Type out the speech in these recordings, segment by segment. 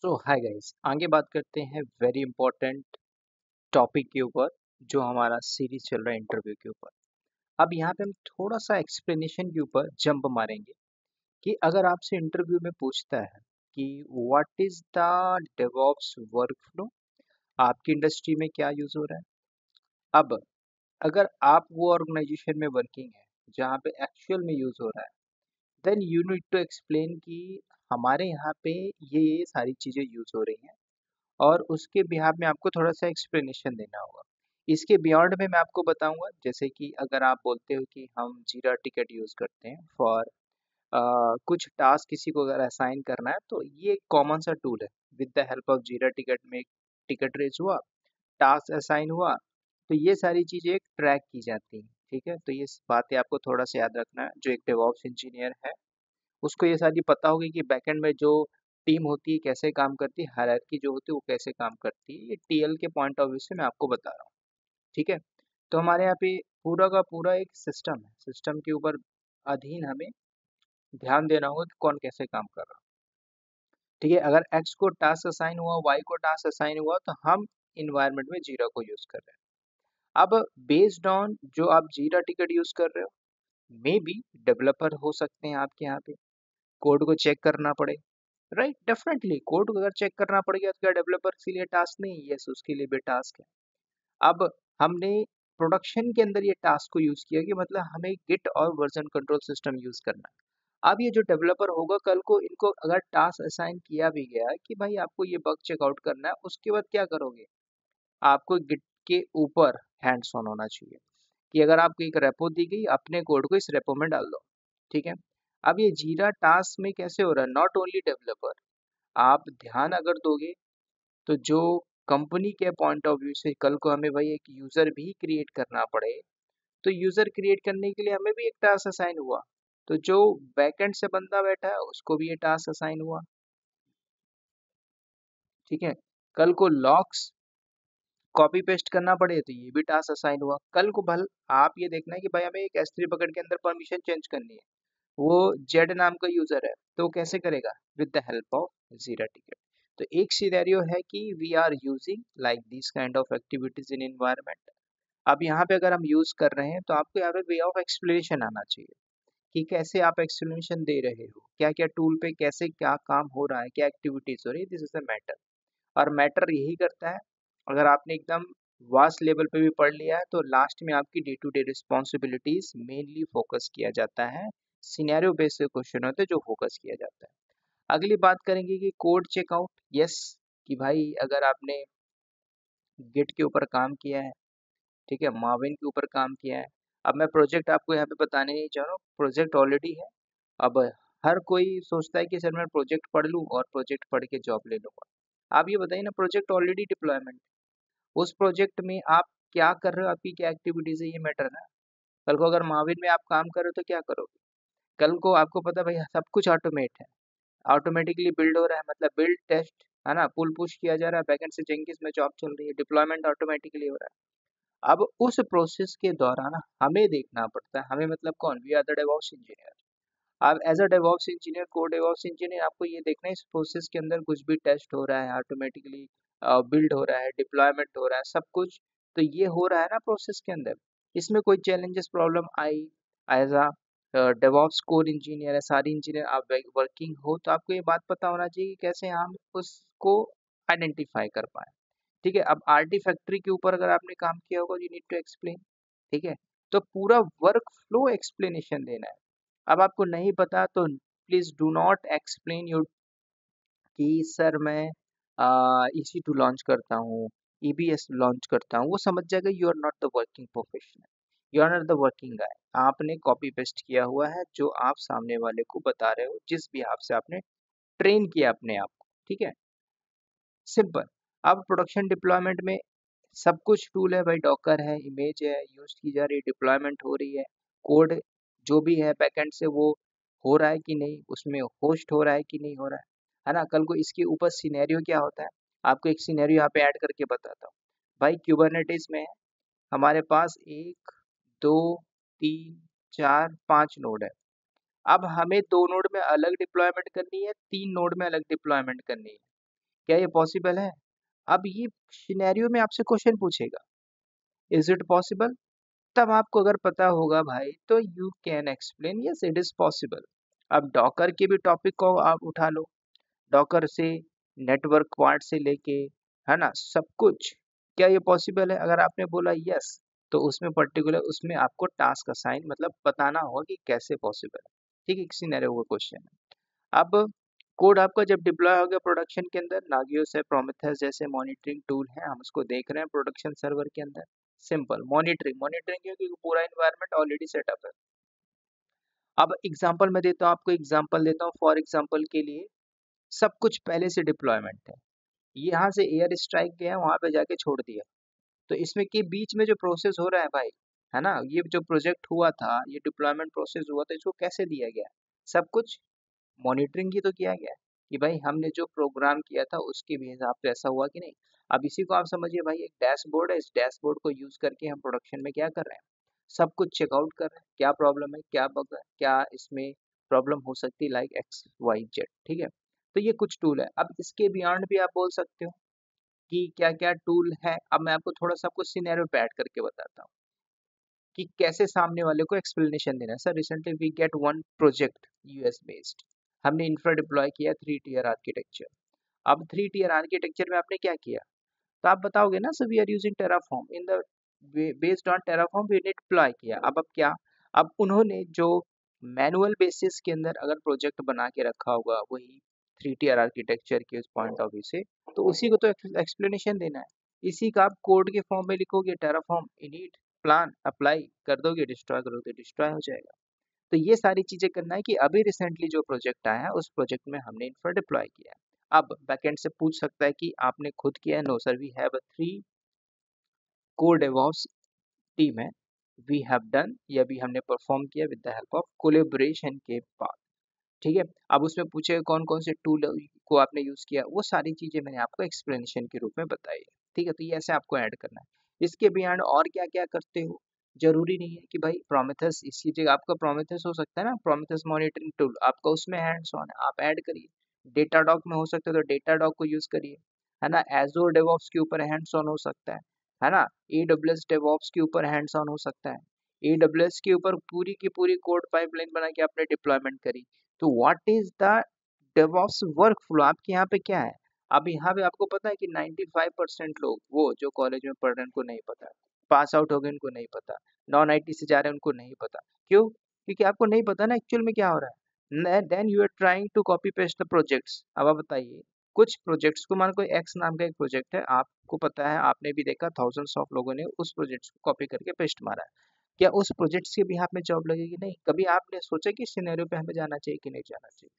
सो hi guys, आगे बात करते हैं वेरी इंपॉर्टेंट टॉपिक के ऊपर जो हमारा सीरीज चल रहा है इंटरव्यू के ऊपर। अब यहाँ पे हम थोड़ा सा एक्सप्लेनेशन के ऊपर जंप मारेंगे कि अगर आपसे इंटरव्यू में पूछता है कि what is the DevOps workflow, आपकी इंडस्ट्री में क्या यूज हो रहा है। अब अगर आप वो ऑर्गेनाइजेशन में वर्किंग है जहाँ पे एक्चुअल में यूज हो रहा है, then you need to explain कि हमारे यहाँ पे ये सारी चीजें यूज हो रही हैं और उसके बिहाफ में आपको थोड़ा-सा एक्सप्लेनेशन देना होगा। इसके बियॉन्ड में मैं आपको बताऊँगा, जैसे कि अगर आप बोलते हो कि हम जीरा टिकट यूज़ करते हैं फॉर कुछ टास्क किसी को अगर असाइन करना है, तो ये एक कॉमन सा टूल है। With the help of Jira ticket में टिकट रेज़ हुआ, टास्क असाइन हुआ, तो ये सारी चीज़ें एक ट्रैक की जाती हैं, ठीक है? तो ये स बातें आपको थोड़ा-सा याद रखना है, जो एक डेवऑप्स इंजीनियर है उसको ये सारी पता होगी कि बैकएंड में जो टीम होती है कैसे काम करती है, हायरार्की जो होती है वो कैसे काम करती है। ये टीएल के पॉइंट ऑफ व्यू से मैं आपको बता रहा हूँ, ठीक है। तो हमारे यहाँ पे पूरा का पूरा एक सिस्टम है, सिस्टम के ऊपर अधीन हमें ध्यान देना होगा कि कौन कैसे काम कर रहा है, ठीक है। अगर एक्स को टास्क असाइन हुआ, वाई को टास्क असाइन हुआ, तो हम इन्वायरमेंट में जीरा को यूज कर रहे हैं। अब बेस्ड ऑन जो आप जीरा टिकट यूज कर रहे हो, मे बी डेवलपर हो सकते हैं आपके यहाँ पे, कोड को चेक करना पड़े, राइट। डेफिनेटली कोड को अगर चेक करना पड़ेगा तो क्या डेवलपर के लिए टास्क नहीं? यस, उसके लिए भी टास्क है। अब हमने प्रोडक्शन के अंदर ये टास्क को यूज किया कि मतलब हमें गिट और वर्जन कंट्रोल सिस्टम यूज करना है। अब ये जो डेवलपर होगा कल को इनको अगर टास्क असाइन किया भी गया कि भाई आपको ये बग चेकआउट करना है, उसके बाद क्या करोगे? आपको गिट के ऊपर हैंड्स ऑन होना चाहिए कि अगर आपको एक रेपो दी गई, अपने कोड को इस रेपो में डाल दो, ठीक है। अब ये जीरा टास्क में कैसे हो रहा है? नॉट ओनली डेवलपर, आप ध्यान अगर दोगे तो जो कंपनी के पॉइंट ऑफ व्यू से कल को हमें वही एक यूजर भी क्रिएट करना पड़े, तो यूजर क्रिएट करने के लिए हमें भी एक टास्क असाइन हुआ, तो जो बैकएंड से बंदा बैठा है उसको भी ये टास्क असाइन हुआ, ठीक है। कल को लॉक्स कॉपी पेस्ट करना पड़े तो ये भी टास्क असाइन हुआ। कल को भल आप ये देखना है कि भाई हमें एक S3 बकेट के अंदर परमिशन चेंज करनी है, वो जेड नाम का यूजर है, तो वो कैसे करेगा? With the help of Jira ticket. तो एक सिनेरियो है कि we are using like this kind of activities in environment. अब यहाँ पे अगर हम यूज कर रहे हैं तो आपको यहाँ पे वे ऑफ एक्सप्लेनेशन आना चाहिए कि कैसे आप एक्सप्लेनेशन दे रहे हो, क्या क्या टूल पे कैसे क्या काम हो रहा है, क्या एक्टिविटीज हो रही है, दिस इज द मैटर। और मैटर यही करता है, अगर आपने एकदम वास्ट लेवल पे भी पढ़ लिया है तो लास्ट में आपकी day to day responsibilities mainly focus किया जाता है, सिनेरियो बेस्ड क्वेश्चन होते हैं जो फोकस किया जाता है। अगली बात करेंगे कि कोड चेकआउट। यस, कि भाई अगर आपने गिट के ऊपर काम किया है, ठीक है, मार्विन के ऊपर काम किया है। अब मैं प्रोजेक्ट आपको यहाँ पे बताने नहीं चाह रहा हूँ, प्रोजेक्ट ऑलरेडी है। अब हर कोई सोचता है कि सर मैं प्रोजेक्ट पढ़ लूँ और प्रोजेक्ट पढ़ के जॉब ले लूँगा। आप ये बताइए ना, प्रोजेक्ट ऑलरेडी डिप्लॉयमेंट, उस प्रोजेक्ट में आप क्या कर रहे हो, आपकी क्या एक्टिविटीज है, ये मैटर है ना। कल को अगर माविन में आप काम कर रहे हो तो क्या करोगे? कल को आपको पता है भाई सब कुछ ऑटोमेट है, ऑटोमेटिकली बिल्ड हो रहा है, मतलब बिल्ड टेस्ट है ना, पुल पुश किया जा रहा है, बैकएंड से जेंकिस में जॉब चल रही है, डिप्लॉयमेंट ऑटोमेटिकली हो रहा है। अब उस प्रोसेस के दौरान हमें देखना पड़ता है, हमें मतलब कौन? We are the DevOps engineer. अब एज अ डेवऑप्स इंजीनियर, को डेवऑप्स इंजीनियर, आपको ये देखना है इस प्रोसेस के अंदर कुछ भी टेस्ट हो रहा है, ऑटोमेटिकली बिल्ड हो रहा है, डिप्लॉयमेंट हो रहा है, सब कुछ तो ये हो रहा है ना प्रोसेस के अंदर। इसमें कोई चैलेंजेस प्रॉब्लम आई, as a DevOps core engineer है, सारी इंजीनियर आप वर्किंग हो, तो आपको ये बात पता होना चाहिए कि कैसे हम उसको आइडेंटिफाई कर पाए, ठीक है। अब आरटी फैक्ट्री के ऊपर अगर आपने काम किया होगा, यू नीड टू एक्सप्लेन, ठीक है। तो पूरा वर्क फ्लो एक्सप्लेनेशन देना है। अब आपको नहीं पता तो please do not explain your कि सर मैं EC2 लॉन्च करता हूँ, EBS लॉन्च करता हूँ, वो समझ जाएगा you are not the working professional, you are not the working guy. आपने कॉपी पेस्ट किया हुआ है जो आप सामने वाले को बता रहे हो, जिस भी आप से आपने ट्रेन किया अपने आप को, ठीक है, सिंपल। अब प्रोडक्शन डिप्लॉयमेंट में सब कुछ टूल है भाई, डॉकर है, इमेज है, यूज की जा रही है, डिप्लॉयमेंट हो रही है, कोड जो भी है बैकएंड से वो हो रहा है कि नहीं, उसमें होस्ट हो रहा है कि नहीं हो रहा है ना। कल को इसके ऊपर सिनेरियो क्या होता है, आपको एक सिनेरियो यहाँ पे ऐड करके बताता हूँ। भाई क्यूबरनेटिस में हमारे पास एक, दो, तीन, चार, पांच नोड है। अब हमें दो नोड में अलग डिप्लॉयमेंट करनी है, तीन नोड में अलग डिप्लॉयमेंट करनी है। क्या ये पॉसिबल है? अब ये सिनेरियो में आपसे क्वेश्चन पूछेगा, इज इट पॉसिबल? तब आपको अगर पता होगा भाई तो you can explain yes it is possible. अब डॉकर के भी टॉपिक को आप उठा लो, डॉकर से नेटवर्क पार्ट से लेके, है ना, सब कुछ। क्या ये पॉसिबल है? अगर आपने बोला यस, तो उसमें पर्टिकुलर उसमें आपको टास्क असाइन मतलब बताना होगा कि कैसे पॉसिबल है। ठीक है, किसी नए वो क्वेश्चन है। अब कोड आपका जब डिप्लॉय हो गया प्रोडक्शन के अंदर, नागियोस है, प्रोमेथेस जैसे मॉनिटरिंग टूल है, हम उसको देख रहे हैं प्रोडक्शन सर्वर के अंदर। सिंपल मॉनिटरिंग, मॉनिटरिंग क्योंकि पूरा इन्वायरमेंट ऑलरेडी सेटअप है। अब एग्जांपल मैं देता हूँ आपको, एग्जांपल देता हूँ फॉर एग्जांपल के लिए, सब कुछ पहले से डिप्लॉयमेंट है, यहाँ से एयर स्ट्राइक गया वहां पे जाके छोड़ दिया, तो इसमें के बीच में जो प्रोसेस हो रहा है भाई, है ना, ये जो प्रोजेक्ट हुआ था, ये डिप्लॉयमेंट प्रोसेस हुआ था, इसको कैसे दिया गया? सब कुछ मॉनिटरिंग ही तो किया गया है कि भाई हमने जो प्रोग्राम किया था उसके भी हिसाब से ऐसा हुआ कि नहीं। अब इसी को आप समझिए भाई, एक डैशबोर्ड है, इस डैशबोर्ड को यूज करके हम प्रोडक्शन में क्या कर रहे हैं, सब कुछ चेकआउट कर रहे हैं, क्या प्रॉब्लम है, क्या बग है, क्या इसमें प्रॉब्लम हो सकती है, लाइक एक्स वाई जेड। ठीक है, तो ये कुछ टूल है। अब इसके बियॉन्ड भी आप बोल सकते हो कि क्या क्या टूल है। अब मैं आपको थोड़ा सा आपको सिनेरियो पे ऐड करके बताता हूँ कि कैसे सामने वाले को एक्सप्लेनेशन देना है। Sir recently we get one project US based, हमने इंफ्रा डिप्लॉय किया 3 टियर आर्किटेक्चर। अब 3 टियर आर्किटेक्चर में आपने क्या किया, तो आप बताओगे ना, sir we are using Terraform in the based on Terraform we ने डिप्लॉय किया। अब क्या, अब उन्होंने जो मैनुअल बेसिस के अंदर अगर प्रोजेक्ट बना के रखा होगा वही 3 टियर आर्किटेक्चर के उस पॉइंट ऑफ व्यू से, तो उसी को तो एक्सप्लेनेशन देना है। इसी का आप कोड के फॉर्म में लिखोगे, टेराफॉर्म इनिट प्लान अप्लाई कर दोगे, डिस्ट्रॉय करोगे, डिस्ट्रॉय हो जाएगा। तो ये सारी चीजें करना है कि अभी रिसेंटली जो प्रोजेक्ट आया है उस प्रोजेक्ट में हमने इंफ्रा डिप्लॉय किया है। अब बैकएंड से पूछ सकता है कि आपने खुद किया है? No sir, we have a 3 core DevOps team है, वी हैव डन, या भी हमने परफॉर्म किया with the help of collaboration के बाद। ठीक है, अब उसमें पूछे कौन कौन से टूल को आपने यूज किया, वो सारी चीजें मैंने आपको एक्सप्लेनेशन के रूप में बताई है। ठीक है, तो ये ऐसे आपको ऐड करना है। इसके बियॉन्ड और क्या क्या करते हो, जरूरी नहीं है कि भाई प्रोमेथेस, इसकी जगह आपका प्रोमेथेस हो सकता है ना, प्रोमेथेस मॉनिटरिंग टूल आपका उसमें हैंड्स ऑन है, आप ऐड करिए। डेटाडॉग में हो सकता है तो डेटाडॉग को यूज करिए, है ना। एजोर डेवऑप्स के ऊपर हैंड्स ऑन हो सकता है ना। AWS डेवऑप्स के ऊपर हैंड्स ऑन हो सकता है। AWS के ऊपर पूरी की पूरी कोड पाइपलाइन बना के आपने डिप्लॉयमेंट करी, तो what is the DevOps work flow, आपके यहाँ पे क्या है? अब यहाँ पे आपको पता है कि 95% लोग वो जो कॉलेज में पढ़ रहे हैं उनको नहीं पता, पास आउट हो गए उनको नहीं पता, नॉन आईटी से जा रहे हैं उनको नहीं पता। क्यों? क्योंकि आपको नहीं पता ना एक्चुअल में क्या हो रहा है। Then you are trying to copy paste the projects. अब आप बताइए, कुछ प्रोजेक्ट्स को, मान कोई एक्स नाम का एक प्रोजेक्ट है, आपको पता है, आपने भी देखा थाउजेंड्स ऑफ लोगों ने उस प्रोजेक्ट्स को कॉपी करके पेस्ट मारा है, क्या उस प्रोजेक्ट्स के भी हाथ में जॉब लगेगी? नहीं। कभी आपने सोचा कि इस सिनेरियो पे हमें जाना चाहिए कि नहीं जाना चाहिए?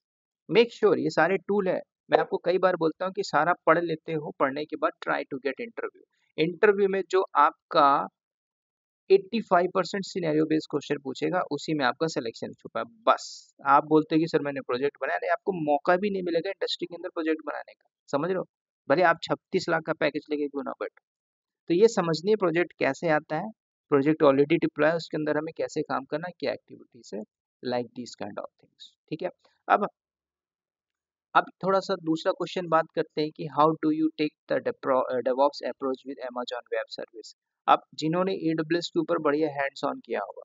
मेक श्योर ये सारे टूल है। मैं आपको कई बार बोलता हूँ कि सारा पढ़ लेते हो, पढ़ने के बाद try to get interview. Interview में जो आपका 85% सिनेरियो बेस्ड क्वेश्चन पूछेगा उसी में आपका सिलेक्शन छुपा है। बस आप बोलते हो कि सर मैंने प्रोजेक्ट बनाया, नहीं, आपको मौका भी नहीं मिलेगा इंडस्ट्री के अंदर प्रोजेक्ट बनाने का, समझ रहे हो? भले आप 36 लाख का पैकेज लेके क्यों ना बैठो। तो ये समझनी है प्रोजेक्ट कैसे आता है, प्रोजेक्ट ऑलरेडी डिप्लॉय उसके अंदर हमें कैसे काम करना है, क्या एक्टिविटीज है, like this kind of things. ठीक है, अब अब थोड़ा सा दूसरा क्वेश्चन बात करते हैं कि how do you take the DevOps approach with Amazon Web Service. अब जिन्होंने AWS के ऊपर बढ़िया हैंड्स ऑन किया होगा,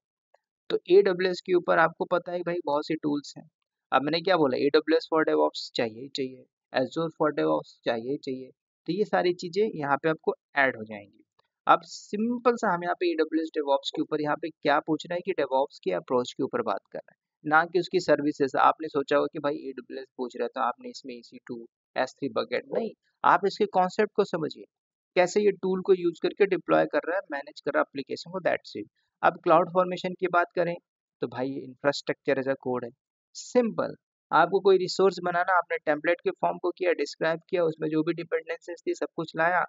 तो AWS के ऊपर आपको पता है भाई बहुत सी टूल्स हैं। अब मैंने क्या बोला, AWS फॉर डेवऑप्स चाहिए ही चाहिए, Azure फॉर डेवऑप्स चाहिए ही चाहिए, तो ये सारी चीजें यहाँ पे आपको ऐड हो जाएंगी। अब सिंपल सा हम यहाँ पे AWS डेवऑप्स के ऊपर यहाँ पे क्या पूछ रहे हैं कि डेवऑप्स के अप्रोच के ऊपर बात कर रहे हैं, ना कि उसकी सर्विसेज। आपने सोचा होगा कि भाई AWS पूछ रहा है तो आपने इसमें EC2 S3 बकेट, नहीं, आप इसके कॉन्सेप्ट को समझिए, कैसे ये टूल को यूज करके डिप्लॉय कर रहा है, मैनेज कर रहा है एप्लीकेशन को, दैट्स इट। अब क्लाउड फॉर्मेशन की बात करें तो भाई इंफ्रास्ट्रक्चर एज अ कोड है, सिंपल। आपको कोई रिसोर्स बनाना, आपने टेम्पलेट के फॉर्म को किया, डिस्क्राइब किया, उसमें जो भी डिपेंडेंसीज थी सब कुछ लाया,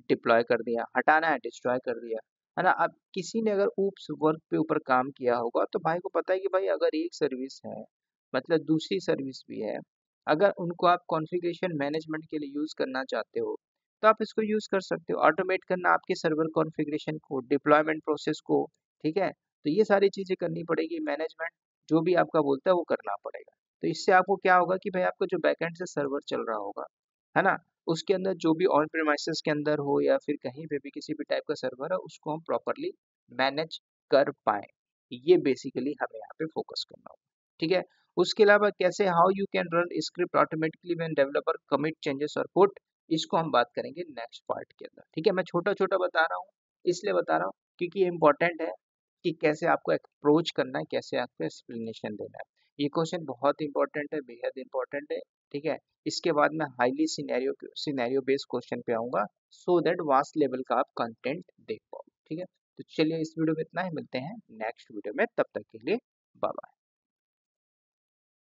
डिप्लॉय कर दिया, हटाना है डिस्ट्रॉय कर दिया, है ना। अब किसी ने अगर ऊप्स वर्क पे ऊपर काम किया होगा तो भाई को पता है कि भाई अगर एक सर्विस है मतलब दूसरी सर्विस भी है, अगर उनको आप कॉन्फ़िगरेशन मैनेजमेंट के लिए यूज करना चाहते हो तो आप इसको यूज कर सकते हो, ऑटोमेट करना आपके सर्वर कॉन्फ़िगरेशन को, डिप्लॉयमेंट प्रोसेस को। ठीक है, तो ये सारी चीजें करनी पड़ेगी, मैनेजमेंट जो भी आपका बोलता है वो करना पड़ेगा। तो इससे आपको क्या होगा कि भाई आपका जो बैकएंड से सर्वर चल रहा होगा, है ना, उसके अंदर जो भी ऑन प्रेमाइसेस के अंदर हो या फिर कहीं पे भी किसी भी टाइप का सर्वर है उसको हम प्रॉपरली मैनेज कर पाए। ये बेसिकली हमें यहाँ पे फोकस करना होगा। ठीक है, उसके अलावा कैसे how you can run script automatically when developer commit changes और पुट, इसको हम बात करेंगे नेक्स्ट पार्ट के अंदर। ठीक है, मैं छोटा छोटा बता रहा हूँ, इसलिए बता रहा हूँ क्योंकि ये इंपॉर्टेंट है कि कैसे आपको अप्रोच करना है, कैसे आपको एक्सप्लेनेशन देना है। ये क्वेश्चन बहुत इंपॉर्टेंट है, बेहद इंपॉर्टेंट है। ठीक है, इसके बाद मैं हाईली सिनेरियो बेस्ड क्वेश्चन पे आऊंगा सो दैट वास्ट लेवल का आप कंटेंट देख पाओ। ठीक है, तो चलिए इस वीडियो में इतना ही, मिलते हैं नेक्स्ट वीडियो में, तब तक के लिए बाय बाय।